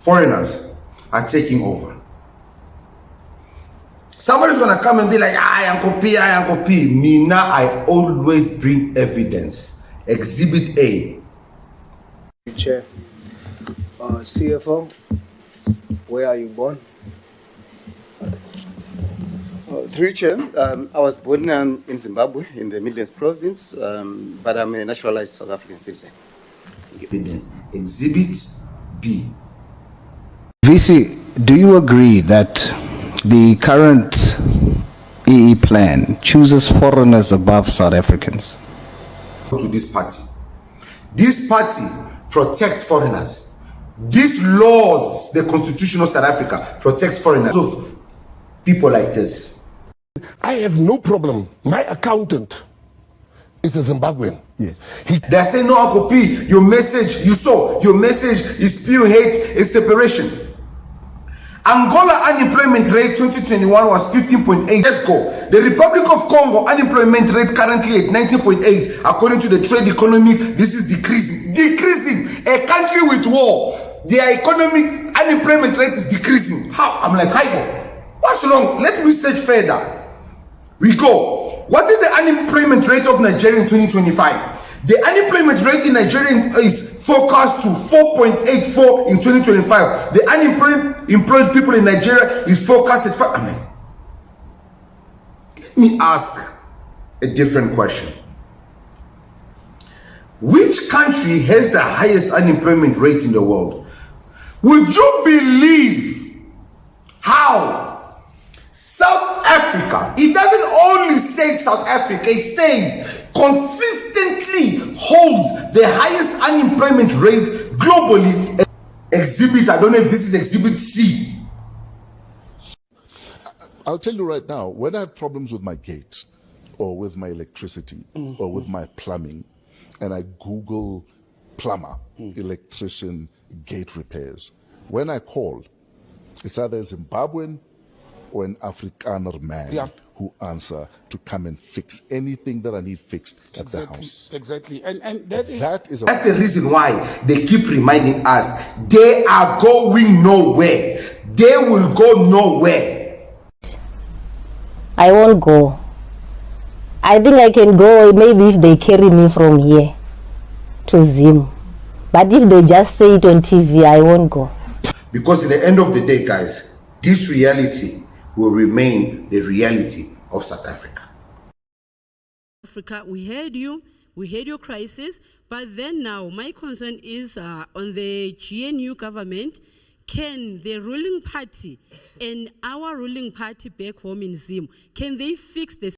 foreigners are taking over. Somebody's gonna come and be like, Uncle P. Me now, I always bring evidence. Exhibit A. Chair, CFO, where are you born? Through Chair, I was born in Zimbabwe, in the Midlands province, but I'm a naturalized South African citizen. Evidence. Exhibit B. VC, do you agree that the current EE plan chooses foreigners above South Africans? To this party. This party protects foreigners. These laws, the Constitution of South Africa, protects foreigners. So people like this. I have no problem. My accountant is a Zimbabwean. Yes. They're saying, no, Uncle P, your message is pure hate, is separation. Angola unemployment rate 2021 was 15.8. Let's go. The Republic of Congo unemployment rate currently at 19.8. According to the trade economy, this is decreasing. Decreasing. A country with war, their economic unemployment rate is decreasing. How? I'm like, hi, what's wrong? Let me search further. We go. What is the unemployment rate of Nigeria in 2025? The unemployment rate in Nigeria is forecast to 4.84 in 2025. The unemployed people in Nigeria is forecast at 5. I mean, let me ask a different question. Which country has the highest unemployment rate in the world? Would you believe how South Africa, it doesn't only stay South Africa, it stays consistently holds the highest unemployment rate globally. Exhibit, I don't know if this is exhibit C. I'll tell you right now, when I have problems with my gate or with my electricity or with my plumbing, and I Google plumber, electrician, gate repairs, when I call, it's either a Zimbabwean or an Afrikaner man who answer to come and fix anything that I need fixed at the house. Exactly. And that's the reason why they keep reminding us they are going nowhere. They will go nowhere. I won't go. I think I can go maybe if they carry me from here to Zim. But if they just say it on TV, I won't go. Because at the end of the day, guys, this reality will remain the reality of South Africa. Africa, we heard you, we heard your crisis, but then now my concern is on the GNU government. Can the ruling party and our ruling party back home in Zim, can they fix this?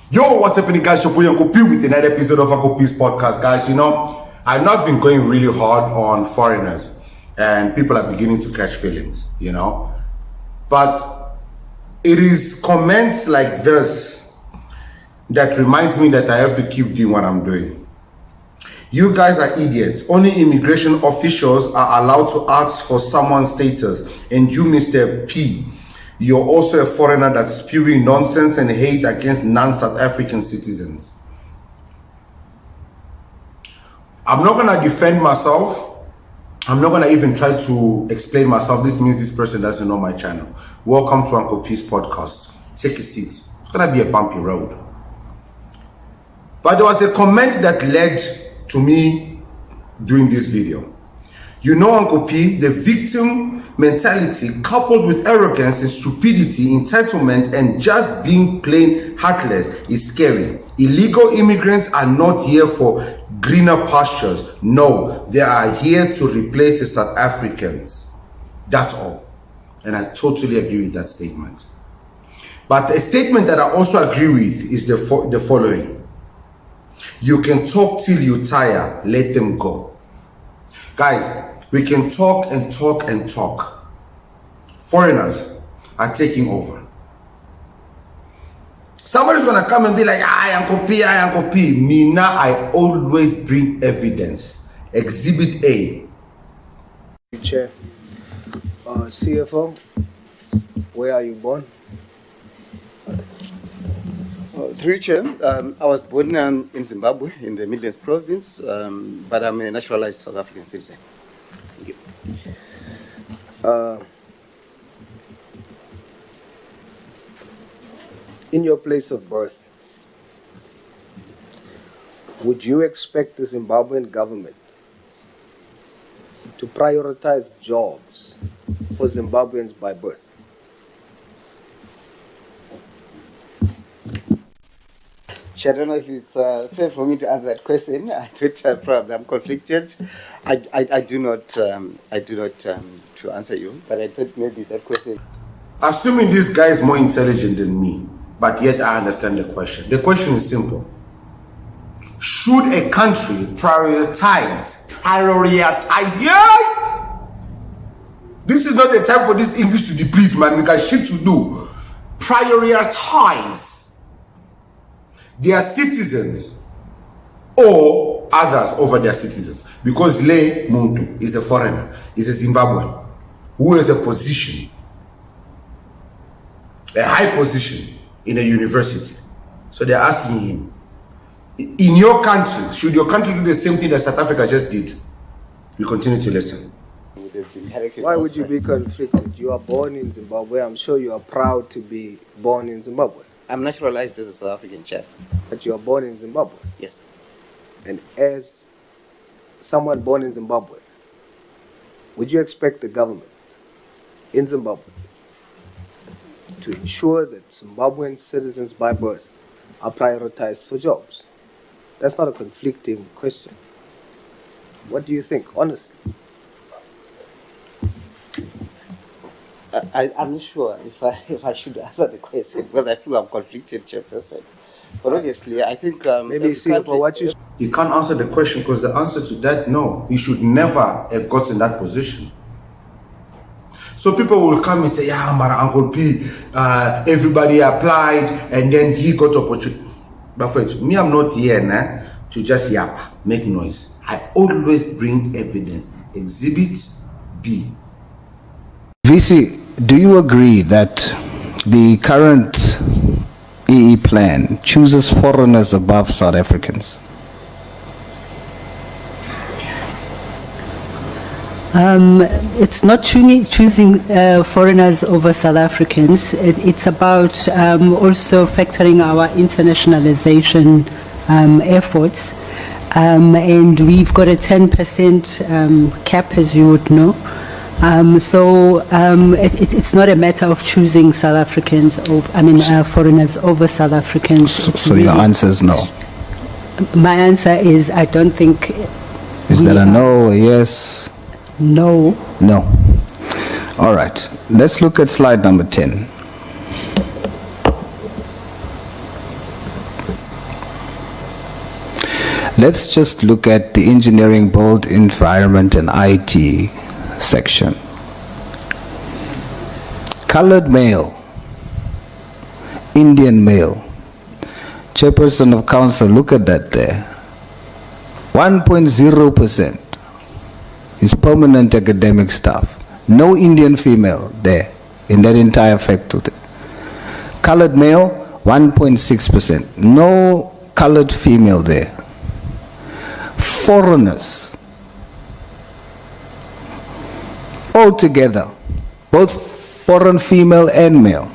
Yo, what's happening, guys? Your boy Uncle P with another episode of Uncle P's podcast. Guys, you know, I've not been going really hard on foreigners, and people are beginning to catch feelings, you know. But it is comments like this that reminds me that I have to keep doing what I'm doing. You guys are idiots. Only immigration officials are allowed to ask for someone's status. And you, Mr. P, you're also a foreigner that's spewing nonsense and hate against non-South African citizens. I'm not going to defend myself. I'm not going to even try to explain myself. This means this person doesn't know my channel. Welcome to Uncle P's podcast. Take a seat. It's going to be a bumpy road. But there was a comment that led to me doing this video. You know, Uncle P, the victim mentality coupled with arrogance and stupidity, entitlement, and just being plain heartless is scary. Illegal immigrants are not here for greener pastures. No, they are here to replace the South Africans. That's all. And I totally agree with that statement. But a statement that I also agree with is the following. You can talk till you tire, let them go. Guys, we can talk and talk and talk. Foreigners are taking over. Somebody's gonna come and be like, Uncle P. Me now, I always bring evidence. Exhibit A. Chair, CFO, where are you born? Through Chair, I was born in Zimbabwe, in the Midlands province, but I'm a naturalized South African citizen. Thank you. In your place of birth, would you expect the Zimbabwean government to prioritize jobs for Zimbabweans by birth? I don't know if it's fair for me to answer that question. I thought probably I'm conflicted. I do not to answer you, but I thought maybe that question. Assuming this guy is more intelligent than me, but yet I understand the question. The question is simple. Should a country prioritize, yeah? This is not the time for this English to deplete, man. We got shit to do. Prioritize their citizens or others over their citizens. Because Le Muntu is a foreigner, is a Zimbabwean, who has a position, a high position in a university. So they're asking him, in your country, should your country do the same thing that South Africa just did? We continue to listen. Why would you be conflicted? You are born in Zimbabwe. I'm sure you are proud to be born in Zimbabwe. I'm naturalized as a South African chap. But you are born in Zimbabwe. Yes. And as someone born in Zimbabwe, would you expect the government in Zimbabwe to ensure that Zimbabwean citizens by birth are prioritized for jobs? That's not a conflicting question. What do you think, honestly? I'm not sure if I should answer the question because I feel I'm conflicted, Chairperson. But obviously, I think maybe see for what you. He can't answer the question because the answer to that, no. He should never have gotten that position. So people will come and say, yeah, Mara Uncle P, everybody applied and then he got opportunity. But for me, I'm not here to just yap, make noise. I always bring evidence. Exhibit B. VC, do you agree that the current EE plan chooses foreigners above South Africans? It's not choosing foreigners over South Africans. It's about also factoring our internationalization efforts. And we've got a 10% cap, as you would know. It's not a matter of choosing South Africans over, foreigners over South Africans. So your answer is no? My answer is I don't think. Is that a no or yes? No. No. All right. Let's look at slide number 10. Let's just look at the engineering, build, environment, and IT section. Colored male, Indian male, chairperson of council, look at that there. 1.0% is permanent academic staff. No Indian female there in that entire faculty. Colored male, 1.6%. No colored female there. Foreigners, altogether, both foreign female and male,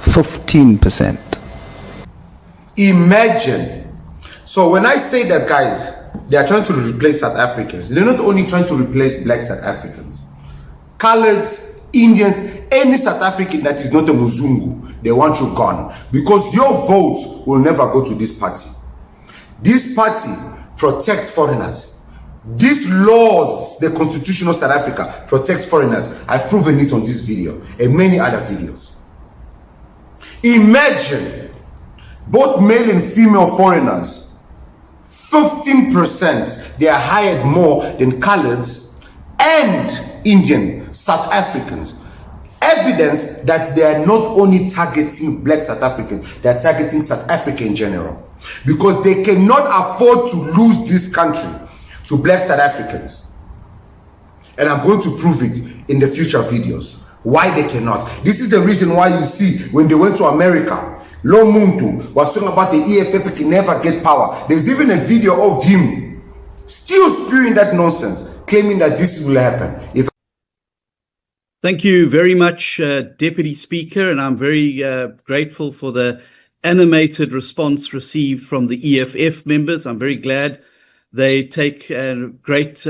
15%. Imagine. So when I say that, guys, they are trying to replace South Africans, they're not only trying to replace black South Africans, coloreds, Indians, any South African that is not a Muzungu, they want you gone. Because your vote will never go to this party. This party protects foreigners. These laws, the Constitution of South Africa, protects foreigners. I've proven it on this video and many other videos. Imagine both male and female foreigners, 15%, they are hired more than coloreds and Indian South Africans. Evidence that they are not only targeting black South Africans, they are targeting South Africa in general. Because they cannot afford to lose this country to black South Africans. And I'm going to prove it in the future videos. Why they cannot. This is the reason why you see when they went to America, Lo Muntu was talking about the EFF can never get power. There's even a video of him still spewing that nonsense claiming that this will happen. Thank you very much, Deputy Speaker, and I'm very grateful for the animated response received from the EFF members. I'm very glad they take great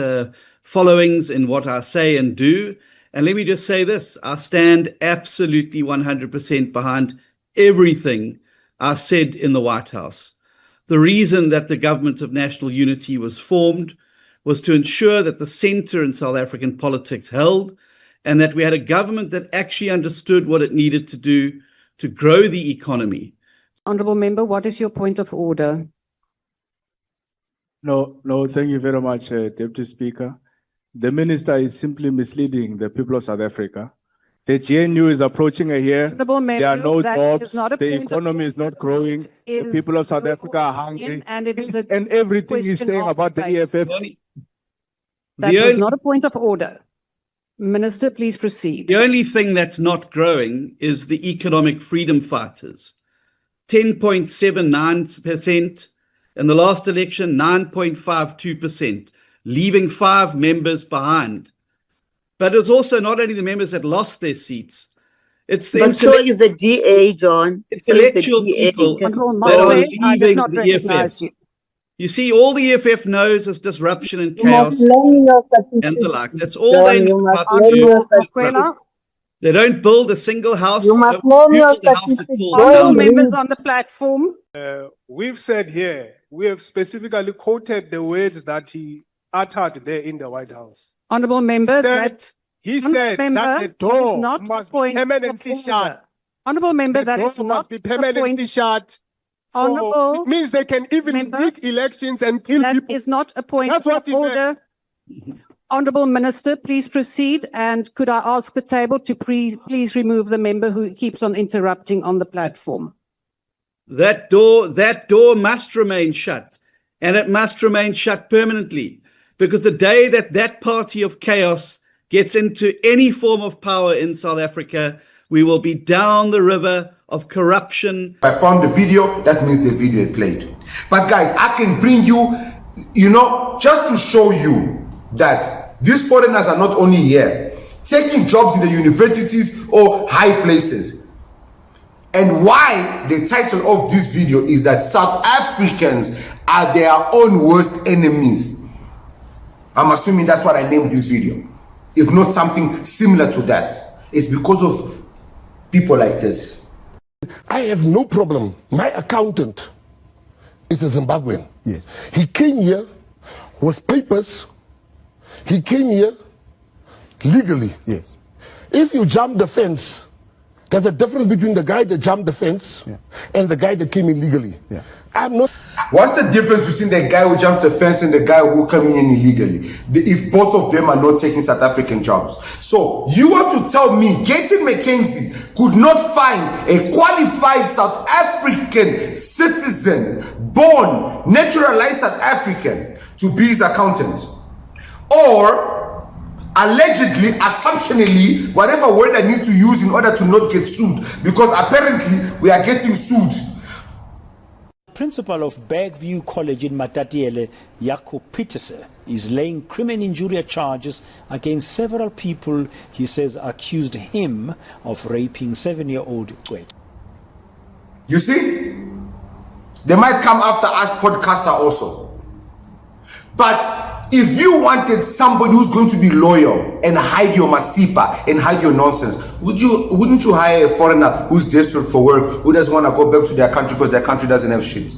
followings in what I say and do. And let me just say this, I stand absolutely 100% behind everything I said in the White House. The reason that the Government of National Unity was formed was to ensure that the centre in South African politics held, and that we had a government that actually understood what it needed to do to grow the economy. Honourable Member, what is your point of order? No, thank you very much, Deputy Speaker. The Minister is simply misleading the people of South Africa. The GNU is approaching a year. There are no jobs. The economy is not growing. The people of South Africa are hungry. And everything he's saying about the EFF. That was not a point of order. Minister, please proceed. The only thing that's not growing is the economic freedom fighters. 10.79%. In the last election, 9.52%, leaving 5 members behind. But it's also not only the members that lost their seats. It's the so is the DA, John. It's intellectual people that are leaving the EFF. You see, all the EFF knows is disruption and chaos and the like. That's all they know how to do. They don't build a single house. Honourable members on the platform. We've said here, we have specifically quoted the words that he uttered there in the White House. Honourable member, he said that the door must be permanently shut. Honourable member, that is not must be permanently shut. Honourable, it means they can even rig elections and kill people. That is not a point of order. Honourable Minister, please proceed. And could I ask the table to please remove the member who keeps on interrupting on the platform? That door must remain shut, and it must remain shut permanently, because the day that party of chaos gets into any form of power in South Africa, we will be down the river of corruption. I found the video, that means the video played. But guys, I can bring you, just to show you that these foreigners are not only here, taking jobs in the universities or high places. And why the title of this video is that South Africans are their own worst enemies. I'm assuming that's what I named this video. If not something similar to that. It's because of people like this. I have no problem. My accountant is a Zimbabwean. Yes. He came here with papers. He came here legally. Yes. If you jump the fence, there's a difference between the guy that jumped the fence and the guy that came in illegally. Yeah. I'm not. What's the difference between the guy who jumps the fence and the guy who came in illegally? If both of them are not taking South African jobs. So you want to tell me Gaten McKenzie could not find a qualified South African citizen, born, naturalized South African, to be his accountant? Or allegedly, assumptionally, whatever word I need to use in order to not get sued, because apparently we are getting sued. Principal of Bergview College in Matatiele, Jaco Petersen, is laying criminal injury charges against several people he says accused him of raping 7-year-old Gwet. You see, they might come after us podcaster also. But if you wanted somebody who's going to be loyal and hide your masipa and hide your nonsense, wouldn't you hire a foreigner who's desperate for work, who doesn't want to go back to their country because their country doesn't have shit?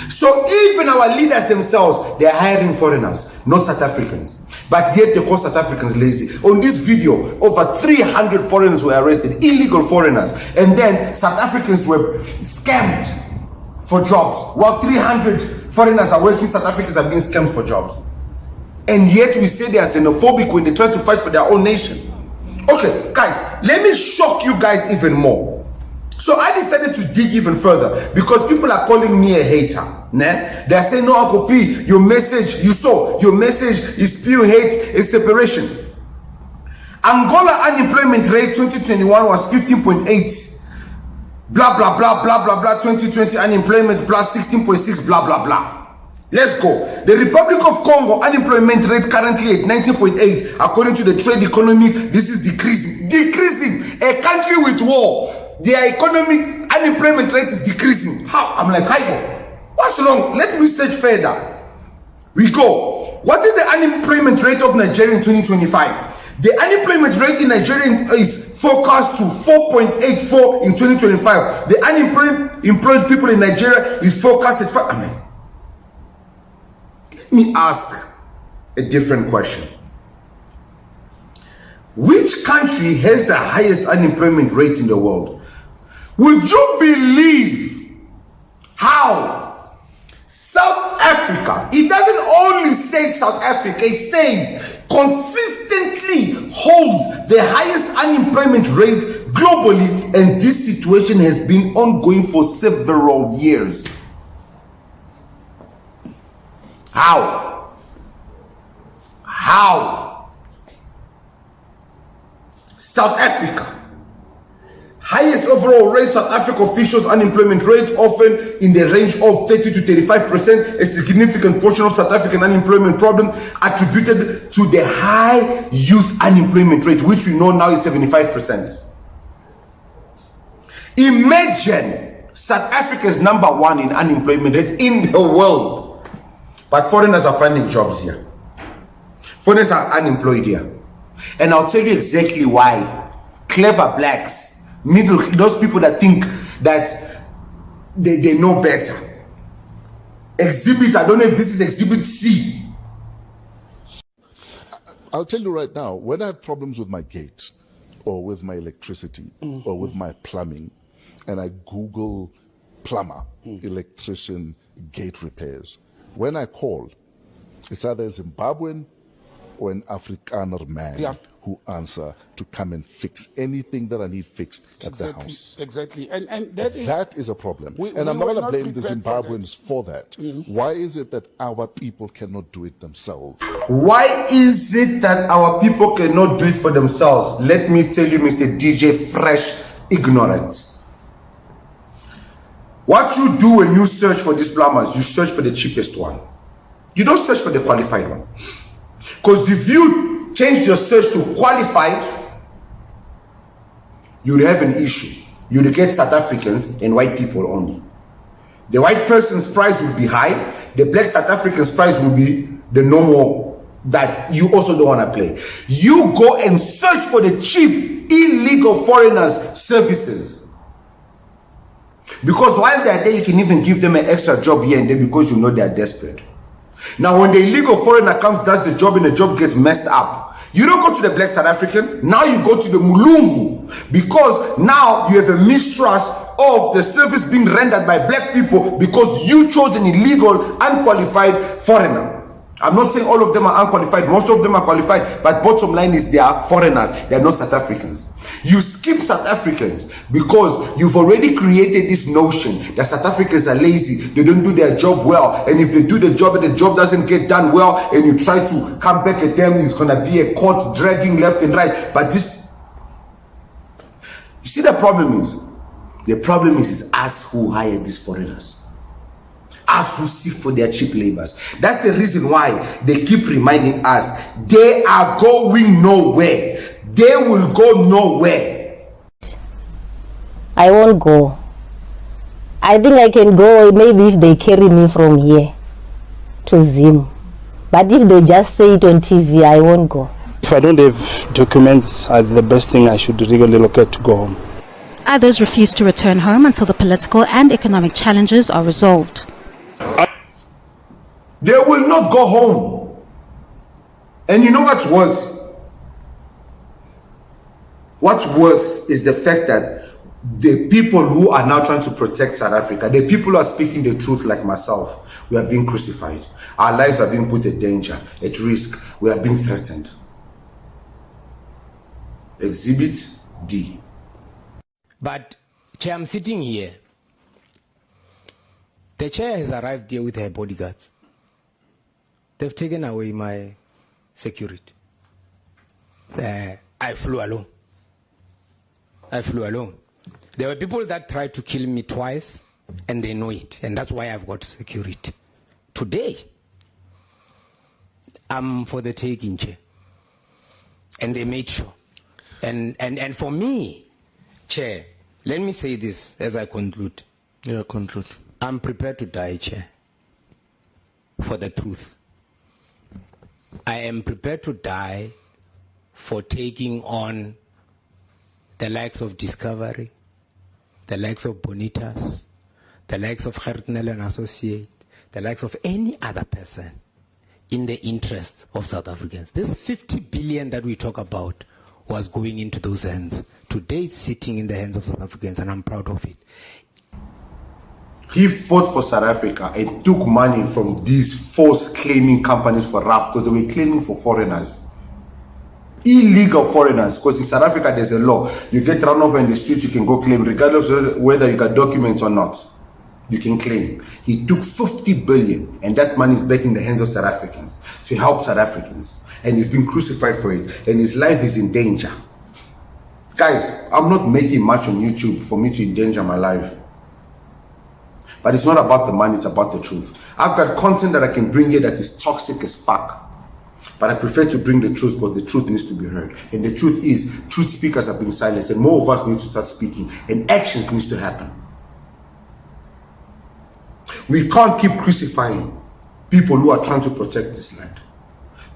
So even our leaders themselves, they're hiring foreigners, not South Africans. But yet they call South Africans lazy. On this video, over 300 foreigners were arrested, illegal foreigners. And then South Africans were scammed for jobs. While 300 foreigners are working, South Africans are being scammed for jobs. And yet we say they are xenophobic when they try to fight for their own nation. Okay, guys, let me shock you guys even more. So I decided to dig even further because people are calling me a hater. Né? They're saying, no, Uncle P, your message is spewing hate and separation. Angola unemployment rate 2021 was 15.8. Blah, blah, blah, blah, blah, blah. 2020 unemployment plus 16.6, blah, blah, blah. Let's go. The Republic of Congo unemployment rate currently at 19.8. According to the trade economy, this is decreasing. Decreasing. A country with war, their economic unemployment rate is decreasing. How? I'm like, hi, what's wrong? Let me search further. We go. What is the unemployment rate of Nigeria in 2025? The unemployment rate in Nigeria is forecast to 4.84 in 2025. The unemployed people in Nigeria is forecast at 5. I mean, let me ask a different question. Which country has the highest unemployment rate in the world? Would you believe how South Africa, it doesn't only stay South Africa, it stays consistently holds the highest unemployment rate globally, and this situation has been ongoing for several years. How? South Africa. Highest overall rate, South Africa officials unemployment rate often in the range of 30 to 35%, a significant portion of South African unemployment problem attributed to the high youth unemployment rate, which we know now is 75%. Imagine South Africa is #1 in unemployment rate in the world. But foreigners are finding jobs here. Foreigners are unemployed here. And I'll tell you exactly why. Clever blacks, those people that think that they know better. Exhibit, I don't know if this is Exhibit C. I'll tell you right now, when I have problems with my gate or with my electricity or with my plumbing, and I Google plumber, electrician, gate repairs, when I call, it's either a Zimbabwean or an Afrikaner man who answer to come and fix anything that I need fixed at the house. Exactly. And that is a problem. And I'm not going to blame the Zimbabweans for that. Why is it that our people cannot do it themselves? Why is it that our people cannot do it for themselves? Let me tell you, Mr. DJ Fresh Ignorant. What you do when you search for these plumbers, you search for the cheapest one. You don't search for the qualified one. Because if you change your search to qualified, you'd have an issue. You'd get South Africans and white people only. The white person's price will be high. The black South African's price will be the normal that you also don't want to play. You go and search for the cheap, illegal foreigners' services. Because while they're there, you can even give them an extra job here and there because you know they're desperate. Now, when the illegal foreigner comes, does the job, and the job gets messed up, you don't go to the black South African. Now you go to the Mulungu, because now you have a mistrust of the service being rendered by black people because you chose an illegal, unqualified foreigner. I'm not saying all of them are unqualified. Most of them are qualified. But bottom line is they are foreigners. They are not South Africans. You skip South Africans because you've already created this notion that South Africans are lazy. They don't do their job well. And if they do the job and the job doesn't get done well and you try to come back at them, it's going to be a court dragging left and right. But this... You see, the problem is us who hire these foreigners. Us who seek for their cheap labors. That's the reason why they keep reminding us they are going nowhere. They will go nowhere. I won't go. I think I can go maybe if they carry me from here to Zim. But if they just say it on TV, I won't go. If I don't have documents, the best thing I should really look at to go home. Others refuse to return home until the political and economic challenges are resolved. They will not go home. And you know what's worse? What's worse is the fact that the people who are now trying to protect South Africa, the people who are speaking the truth like myself, we are being crucified. Our lives are being put at danger, at risk. We are being threatened. Exhibit D. But, Chair, I'm sitting here. The chair has arrived here with her bodyguards. They've taken away my security. I flew alone. There were people that tried to kill me twice, and they know it. And that's why I've got security. today, I'm for the taking, Chair. And they made sure. And for me, Chair, let me say this as I conclude. Yeah, conclude. I'm prepared to die, Chair, for the truth. I am prepared to die for taking on the likes of Discovery, the likes of Bonitas, the likes of Gertnel and Associate, the likes of any other person in the interest of South Africans. This 50 billion that we talk about was going into those hands. Today it's sitting in the hands of South Africans, and I'm proud of it. He fought for South Africa and took money from these false claiming companies for RAF because they were claiming for foreigners. Illegal foreigners, because in South Africa there's a law. You get run over in the street, you can go claim, regardless of whether you got documents or not. You can claim. He took 50 billion, and that money is back in the hands of South Africans to help South Africans. And he's been crucified for it, and his life is in danger. Guys, I'm not making much on YouTube for me to endanger my life. But it's not about the money, it's about the truth. I've got content that I can bring here that is toxic as fuck. But I prefer to bring the truth because the truth needs to be heard. And the truth is, truth speakers are being silenced, and more of us need to start speaking, and actions needs to happen. We can't keep crucifying people who are trying to protect this land.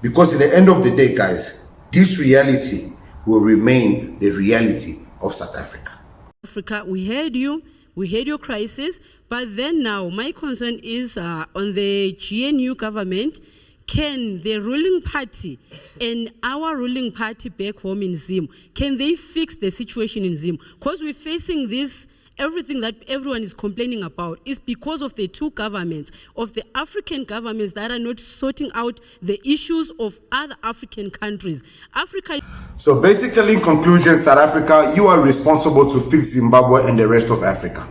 Because at the end of the day, guys, this reality will remain the reality of South Africa. Africa, we heard you. We heard your crisis, but then now my concern is on the GNU government. Can the ruling party and our ruling party back home in Zim, can they fix the situation in Zim? Because we're facing this, everything that everyone is complaining about is because of the two governments, of the African governments that are not sorting out the issues of other African countries. Africa. So basically, in conclusion, South Africa, you are responsible to fix Zimbabwe and the rest of Africa.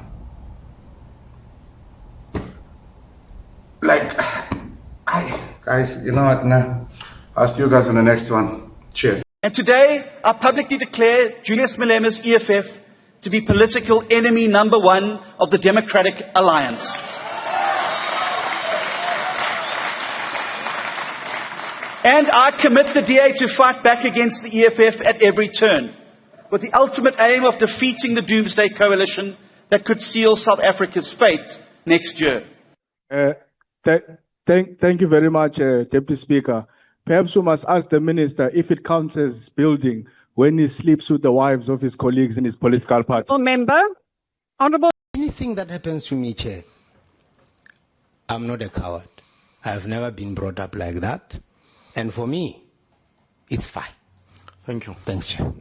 Like, guys, you know what, nah. I'll see you guys in the next one. Cheers. And today, I publicly declare Julius Malema's EFF to be political enemy number one of the Democratic Alliance. And I commit the DA to fight back against the EFF at every turn, with the ultimate aim of defeating the Doomsday Coalition that could seal South Africa's fate next year. Thank you very much, Deputy Speaker. Perhaps we must ask the Minister if it counts as building when he sleeps with the wives of his colleagues in his political party. Member, Honourable. Anything that happens to me, Chair, I'm not a coward. I've never been brought up like that. And for me, it's fine. Thank you. Thanks, Chair.